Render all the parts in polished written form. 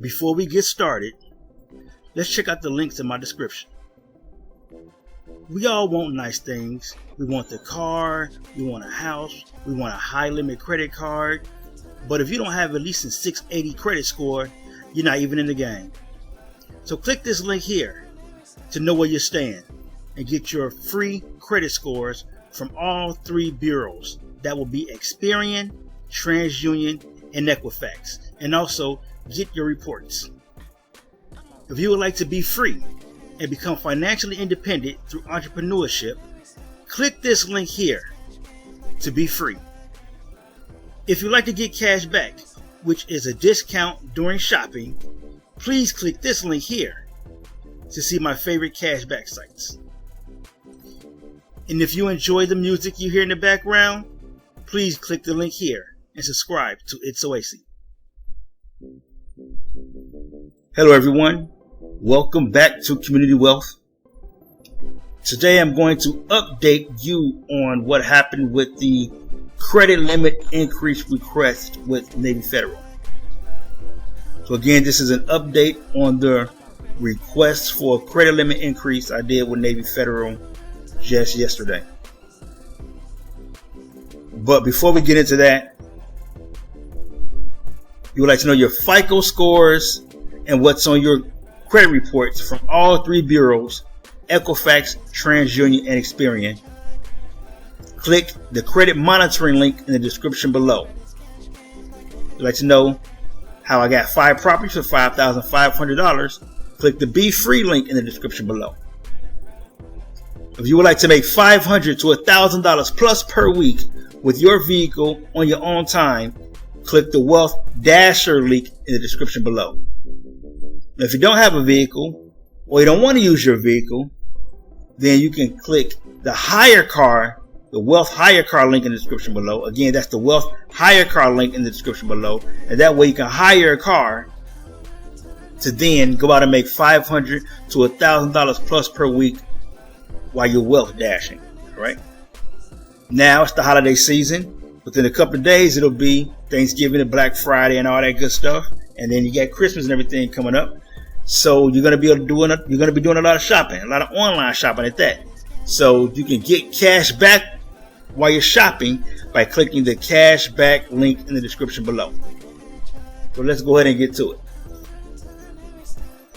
Before we get started, let's check out the links in my description. We all want nice things. We want the car, we want a house, we want a high limit credit card. But if you don't have at least a 680 credit score, you're not even in the game. So click this link here to know where you stand and get your free credit scores from all three bureaus. That will be Experian, TransUnion, and Equifax. And also get your reports. If you would like to be free and become financially independent through entrepreneurship, click this link here to be free. If you'd like to get cash back, which is a discount during shopping, please click this link here to see my favorite cashback sites. And if you enjoy the music you hear in the background, please click the link here and subscribe to It's Oasis. Hello everyone, welcome back to Community Wealth. Today I'm going to update you on what happened with the credit limit increase request with Navy Federal. So again, this is an update on the request for a credit limit increase I did with Navy Federal just yesterday. But before we get into that, you would like to know your FICO scores and what's on your credit reports from all three bureaus, Equifax, TransUnion, and Experian. Click the credit monitoring link in the description below. You'd like to know how I got 5 properties for $5,500. Click the Be Free link in the description below. If you would like to make $500 to $1,000 plus per week with your vehicle on your own time, click the Wealth Dasher link in the description below. Now, if you don't have a vehicle or you don't want to use your vehicle, then you can click the Hire Car, the Wealth Hire Car link in the description below. Again, that's the Wealth Hire Car link in the description below. And that way you can hire a car to then go out and make $500 to $1,000 plus per week while you're wealth dashing, right? Now it's the holiday season. Within a couple of days, it'll be Thanksgiving and Black Friday and all that good stuff. And then you got Christmas and everything coming up. So you're going to be doing a lot of shopping, a lot of online shopping at that. So you can get cash back while you're shopping by clicking the Cashback link in the description below. So let's go ahead and get to it.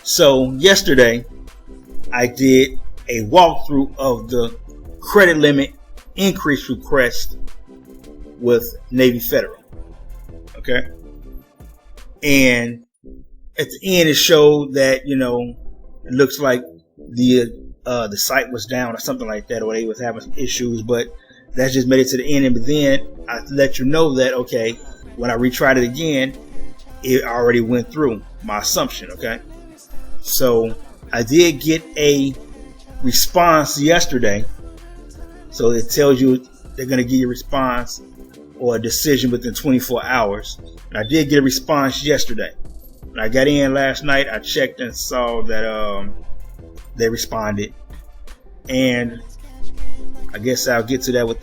So yesterday, I did a walkthrough of the credit limit increase request with Navy Federal. Okay. And at the end, it showed that, it looks like the site was down or something like that, or they was having some issues, but that just made it to the end. And then I let you know that, okay, when I retried it again, it already went through my assumption. Okay. So I did get a response yesterday. So it tells you they're going to give you a response or a decision within 24 hours. And I did get a response yesterday. When I got in last night, I checked and saw that they responded. And I guess I'll get to that with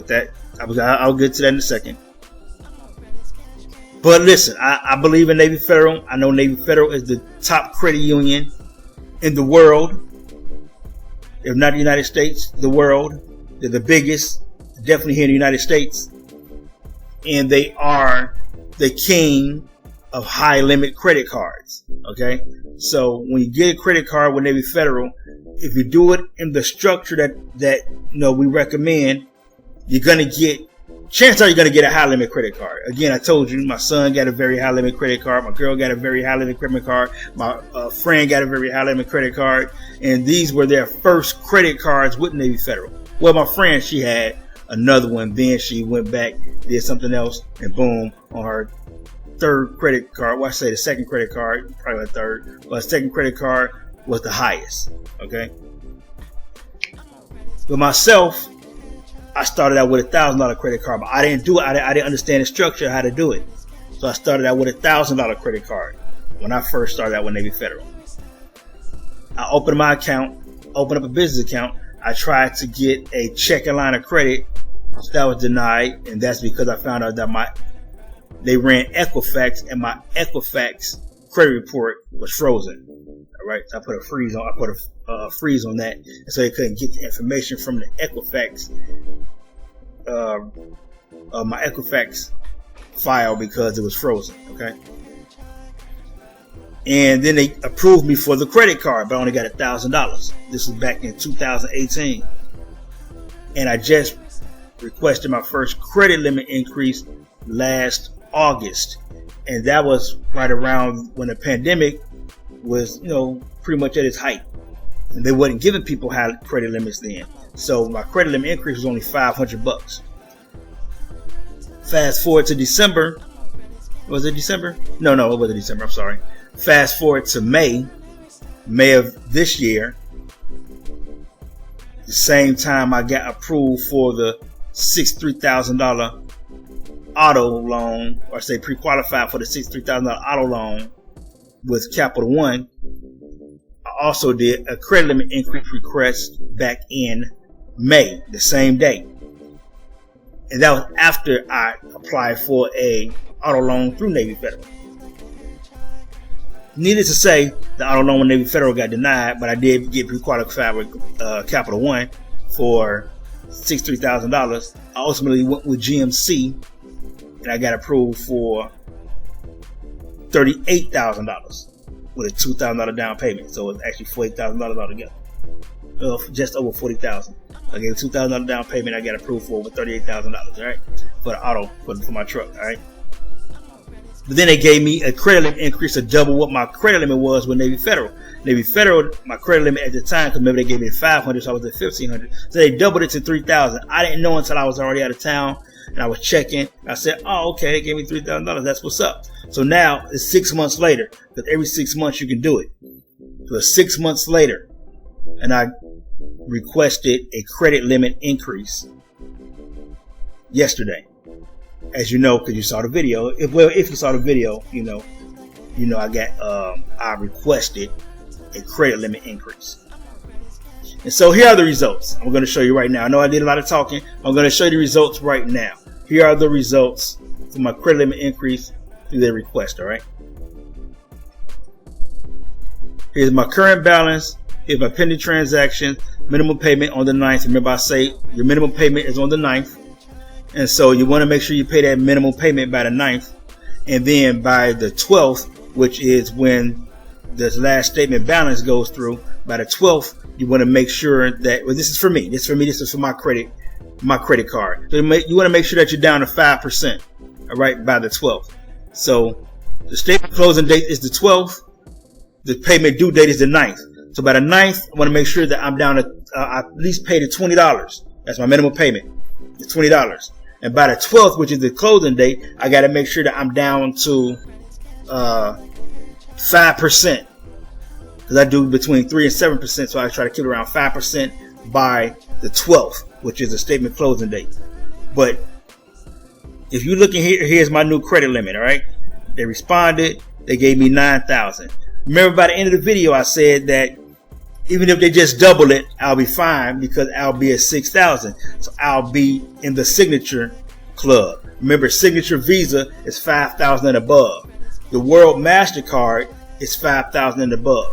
that. I'll get to that in a second. But listen, I believe in Navy Federal. I know Navy Federal is the top credit union in the world. If not the United States, the world. They're the biggest, definitely here in the United States. And they are the king of high limit credit cards. Okay. So when you get a credit card with Navy Federal, if you do it in the structure that we recommend, chances are you're going to get a high limit credit card. Again, I told you, my son got a very high limit credit card. My girl got a very high limit credit card. My friend got a very high limit credit card. And these were their first credit cards with Navy Federal. Well, my friend, she had another one. Then she went back, did something else, and boom, on her third credit card. Well, I say the second credit card, probably the third, but the second credit card was the highest. Okay. With myself, I started out with $1,000 credit card, but I didn't do it. I didn't understand the structure of how to do it. So I started out with $1,000 credit card when I first started out with Navy Federal. I opened my account, opened up a business account. I tried to get a checking line of credit. That was denied, and that's because I found out that they ran Equifax, and my Equifax credit report was frozen. All right, so I put a freeze on. I put a freeze on that, and so they couldn't get the information from the Equifax, my Equifax file because it was frozen. Okay, and then they approved me for the credit card, but I only got $1,000. This was back in 2018, and I just requested my first credit limit increase last August, and that was right around when the pandemic was, pretty much at its height, and they wasn't giving people high credit limits then. So my credit limit increase was only $500. Fast forward to December. Was it December? No, it wasn't December. I'm sorry. Fast forward to May of this year. The same time I got approved for the $63,000 auto loan, or say pre-qualified for the $63,000 auto loan with Capital One. I also did a credit limit increase request back in May, the same day. And that was after I applied for a auto loan through Navy Federal. Needless to say, the auto loan with Navy Federal got denied, but I did get pre-qualified with Capital One for $63,000. I ultimately went with GMC, and I got approved for $38,000 with a $2,000 down payment. So it's actually $48,000 altogether. Just over $40,000. I gave a $2,000 down payment. I got approved for over $38,000. All right, for the auto for my truck. All right. But then they gave me a credit limit increase to double what my credit limit was with Navy Federal. Navy Federal, my credit limit at the time, because maybe they gave me $500, so I was at $1,500. So they doubled it to $3,000. I didn't know until I was already out of town, and I was checking. I said, "Oh, okay, they gave me $3,000. That's what's up." So now it's 6 months later, because every 6 months you can do it. So it's 6 months later, and I requested a credit limit increase yesterday. As you know, because you saw the video. If you saw the video, you know I requested a credit limit increase. And so here are the results. I'm going to show you right now. I know I did a lot of talking. I'm going to show you the results right now. Here are the results for my credit limit increase through their request. All right. Here's my current balance. Here's my pending transaction. Minimum payment on the 9th. Remember, I say your minimum payment is on the 9th. And so you want to make sure you pay that minimum payment by the 9th. And then by the 12th, which is when this last statement balance goes through, by the 12th, you want to make sure that, well, this is for me. This is for my credit card. So you want to make sure that you're down to 5%, all right, by the 12th. So the statement closing date is the 12th. The payment due date is the 9th. So by the 9th, I want to make sure that I'm down to, I at least pay the $20. That's my minimum payment. It's $20. And by the 12th, which is the closing date, I got to make sure that I'm down to 5%. Because I do between 3 and 7%, so I try to keep it around 5% by the 12th, which is the statement closing date. But if you look in here, here's my new credit limit, all right? They responded. They gave me $9,000. Remember, by the end of the video, I said that even if they just double it, I'll be fine because I'll be at $6,000. So I'll be in the signature club. Remember, signature Visa is $5,000 and above. The World MasterCard is $5,000 and above.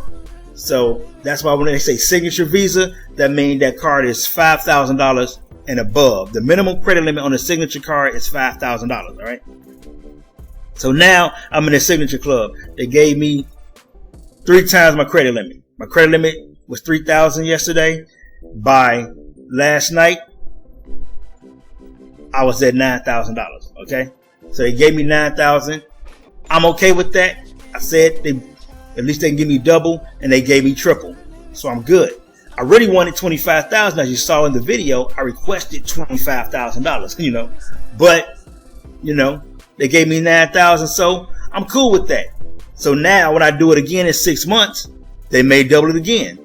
So that's why when they say signature Visa, that means that card is $5,000 and above. The minimum credit limit on the signature card is $5,000. All right. So now I'm in the signature club. They gave me 3 times my credit limit. My credit limit was $3,000 yesterday. By last night, I was at $9,000. Okay, so they gave me $9,000. I'm okay with that. I said at least they can give me double, and they gave me triple, so I'm good. I really wanted $25,000, as you saw in the video. I requested $25,000. But they gave me $9,000, so I'm cool with that. So now when I do it again in 6 months, they may double it again.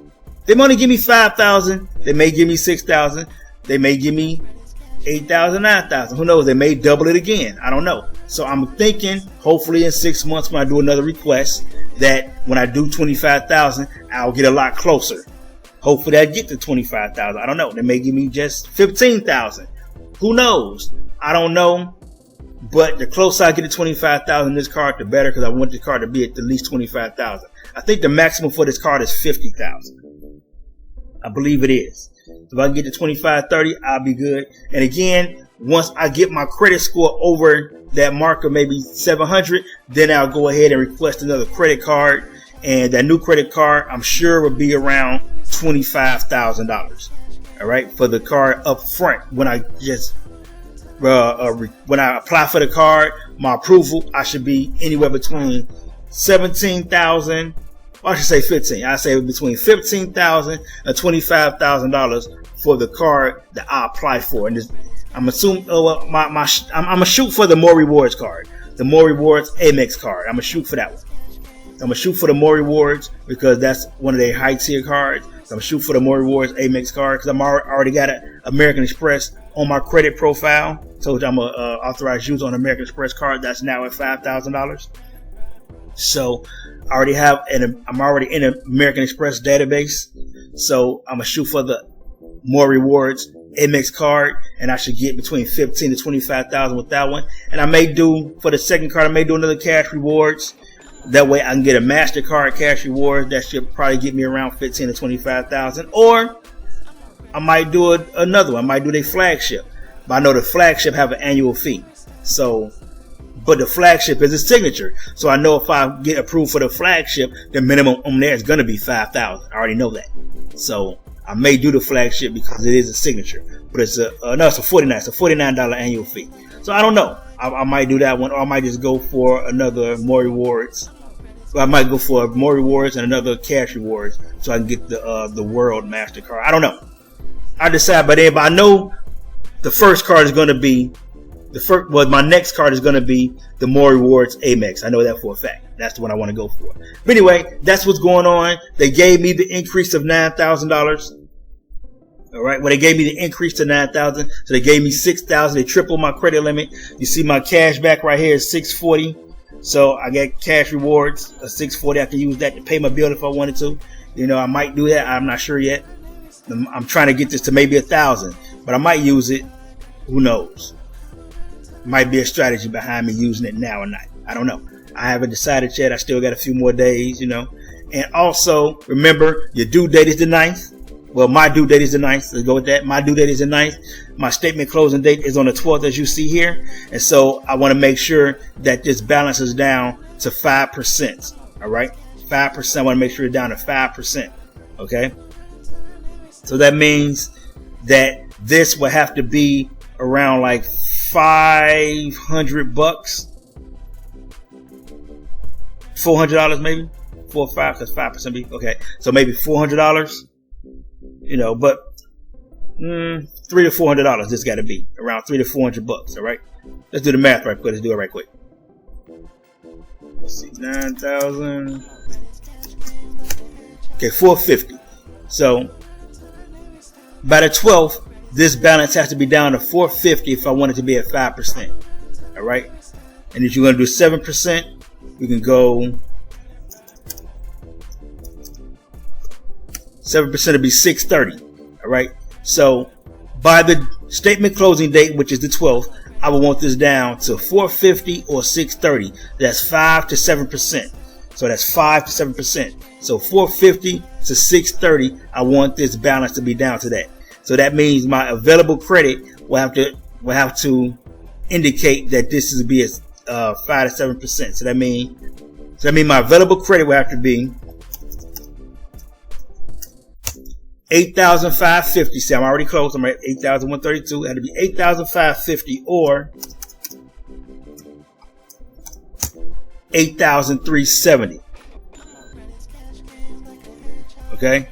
They may only give me $5,000. They may give me $6,000. They may give me $8,000, $9,000. Who knows? They may double it again. I don't know. So I'm thinking, hopefully in 6 months when I do another request, that when I do $25,000, I'll get a lot closer. Hopefully I get to $25,000. I don't know. They may give me just $15,000. Who knows? I don't know. But the closer I get to 25,000 in this card, the better, because I want the card to be at least 25,000. I think the maximum for this card is 50,000. I believe it is. If I can get to 25, 30, I'll be good. And again, once I get my credit score over that marker, maybe 700, then I'll go ahead and request another credit card. And that new credit card, I'm sure, will be around $25,000. All right, for the card up front. When I just when I apply for the card, my approval, I should be anywhere between 17,000. I should say 15. I say between $15,000 and $25,000 for the card that I apply for. And this, I'm assuming, I'm gonna shoot for the More Rewards card, the More Rewards Amex card. I'm gonna shoot for that one. I'm gonna shoot for the More Rewards because that's one of their high tier cards. So I'm gonna shoot for the More Rewards Amex card because I'm already got an American Express on my credit profile. So I'm a authorized user on American Express card that's now at $5,000. So I already have, I'm already in an American Express database. So I'm gonna shoot for the More Rewards Amex card, and I should get between 15 to 25,000 with that one. And I may do, for the second card, I may do another cash rewards. That way I can get a MasterCard cash reward that should probably get me around 15 to 25,000. Or I might do another one. I might do their flagship. But I know the flagship have an annual fee. So, but the flagship is a signature. So I know if I get approved for the flagship, the minimum on there is going to be 5,000. I already know that. So I may do the flagship because it is a signature. But it's it's a $49 annual fee. So I don't know. I might do that one, or I might just go for another More Rewards. I might go for More Rewards and another cash rewards so I can get the World MasterCard. I don't know. I decide by then, but I know the first card is going to be my next card is going to be the More Rewards Amex. I know that for a fact. That's the one I want to go for. But anyway, that's what's going on. They gave me the increase of $9,000. All right. Well, they gave me the increase to $9,000. So they gave me $6,000. They tripled my credit limit. You see my cash back right here is $640. So I get cash rewards of $640. I can use that to pay my bill if I wanted to. You know, I might do that. I'm not sure yet. I'm trying to get this to maybe $1,000, but I might use it. Who knows? Might be a strategy behind me using it now or not. I don't know. I haven't decided yet. I still got a few more days, you know. And also, remember, your due date is the 9th. Well, my due date is the 9th. Let's go with that. My due date is the 9th. My statement closing date is on the 12th, as you see here. And so I want to make sure that this balances down to 5%. All right? 5%. I want to make sure it's down to 5%. Okay? So that means that this will have to be around like $500. $400 maybe? 4 or 5, because 5% be okay. So maybe $400. You know, but $300 to $400 this got to be around $300 to $400. All right, let's do the math right quick. Let's do it right quick. Let's see, 9,000. Okay, 450. So by the 12th, this balance has to be down to 450 if I want it to be at 5%. All right, and if you're going to do 7%, we can go. 7% would be 630. All right. So by the statement closing date, which is the 12th, I will want this down to 450 or 630. That's 5 to 7%. So that's 5 to 7%. So 450 to 630. I want this balance to be down to that. So that means my available credit will have to indicate that this is be 5 to 7%. So that means my available credit will have to be 8,550. See, I'm already close. I'm at 8,132. It had to be 8,550 or 8,370. Okay.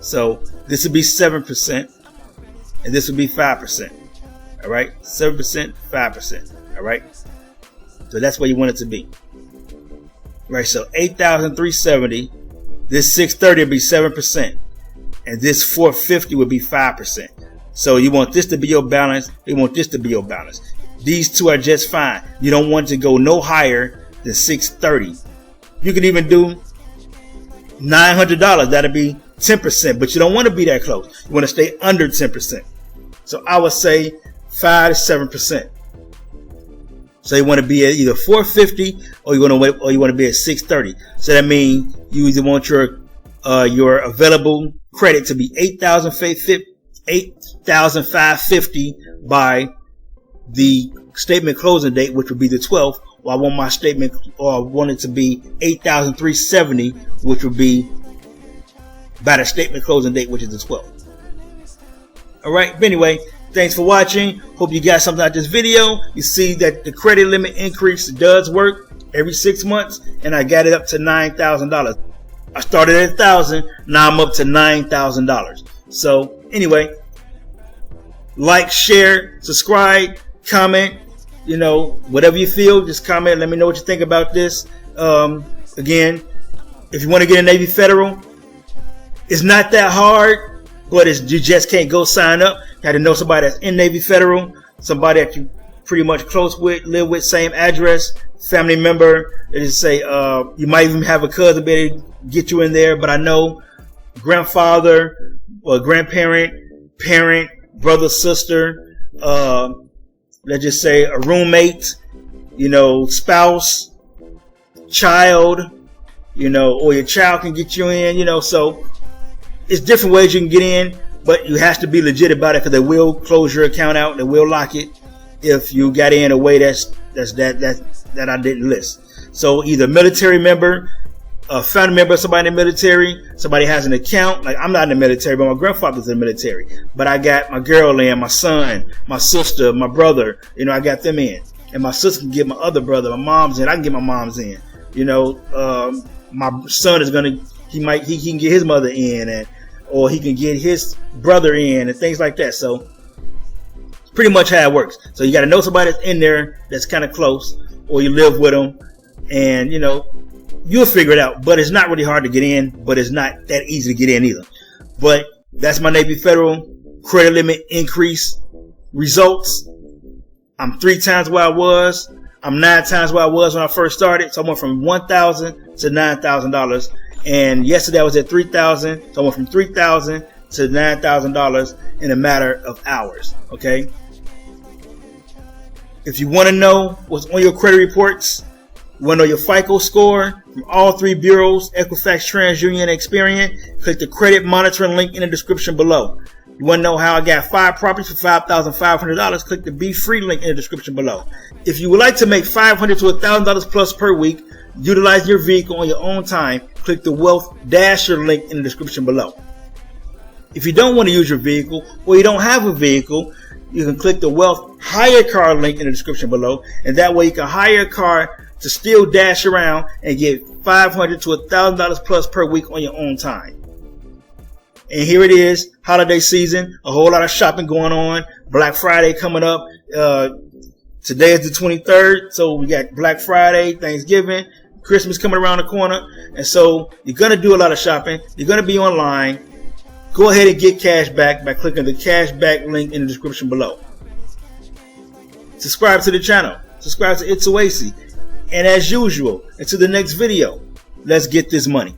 So this would be 7%, and this would be 5%. All right, 7%, 5%. All right. So that's where you want it to be. Right. So 8,370. This 630 would be 7%. And this 450 would be 5%. So you want this to be your balance. You want this to be your balance. These two are just fine. You don't want to go no higher than 630. You can even do $900. That'll be 10%. But you don't want to be that close. You want to stay under 10%. So I would say 5 to 7%. So you want to be at either 450 or you want to be at 630. So that means you either want your available credit to be 8,550 by the statement closing date, which would be the 12th. Or I want my statement, or I want it to be 8,370, which would be by the statement closing date, which is the 12th. All right. But anyway, thanks for watching. Hope you got something out of this video. You see that the credit limit increase does work every 6 months, and I got it up to $9,000. I started at $1,000. Now I'm up to $9,000. So anyway, like, share, subscribe, comment. You know, whatever you feel, just comment. Let me know what you think about this. Again, if you want to get a Navy Federal, it's not that hard, but you just can't go sign up. You have to know somebody that's in Navy Federal, somebody that you pretty much close with, live with, same address, family member. They just say you might even have a cousin be able to get you in there. But I know grandfather or grandparent, parent, brother, sister, let's just say a roommate, you know, spouse, child, you know, or your child can get you in, you know. So it's different ways you can get in, but you have to be legit about it, because they will close your account out. They will lock it if you got in a way that I didn't list. So either military member, a family member, somebody in the military, somebody has an account. Like, I'm not in the military, but my grandfather's in the military. But I got my girl in, my son, my sister, my brother. You know, I got them in, and my sister can get my other brother, my mom's in. I can get my mom's in. You know, my son is gonna, he can get his mother in, or he can get his brother in, and things like that. So pretty much how it works. So you got to know somebody that's in there that's kind of close, or you live with them, and you know, you'll figure it out. But it's not really hard to get in, but it's not that easy to get in either. But that's my Navy Federal credit limit increase results. I'm 3 times where I was. I'm 9 times where I was when I first started. So I went from $1,000 to $9,000. And yesterday I was at $3,000. So I went from $3,000 to $9,000 in a matter of hours. Okay. If you want to know what's on your credit reports, you want to know your FICO score from all 3 bureaus, Equifax, TransUnion, and Experian, click the credit monitoring link in the description below. You want to know how I got 5 properties for $5,500, click the Be Free link in the description below. If you would like to make $500 to $1,000 plus per week, utilizing your vehicle on your own time, click the Wealth Dasher link in the description below. If you don't want to use your vehicle, or you don't have a vehicle, you can click the Wealth Hire Car link in the description below, and that way you can hire a car to still dash around and get $500 to $1,000 plus per week on your own time. And here it is, holiday season, a whole lot of shopping going on. Black Friday coming up. Today is the 23rd, so we got Black Friday, Thanksgiving, Christmas coming around the corner. And so you're going to do a lot of shopping. You're going to be online. Go ahead and get Cashback by clicking the Cashback link in the description below. Subscribe to the channel. Subscribe to It's Oasis. And as usual, until the next video, let's get this money.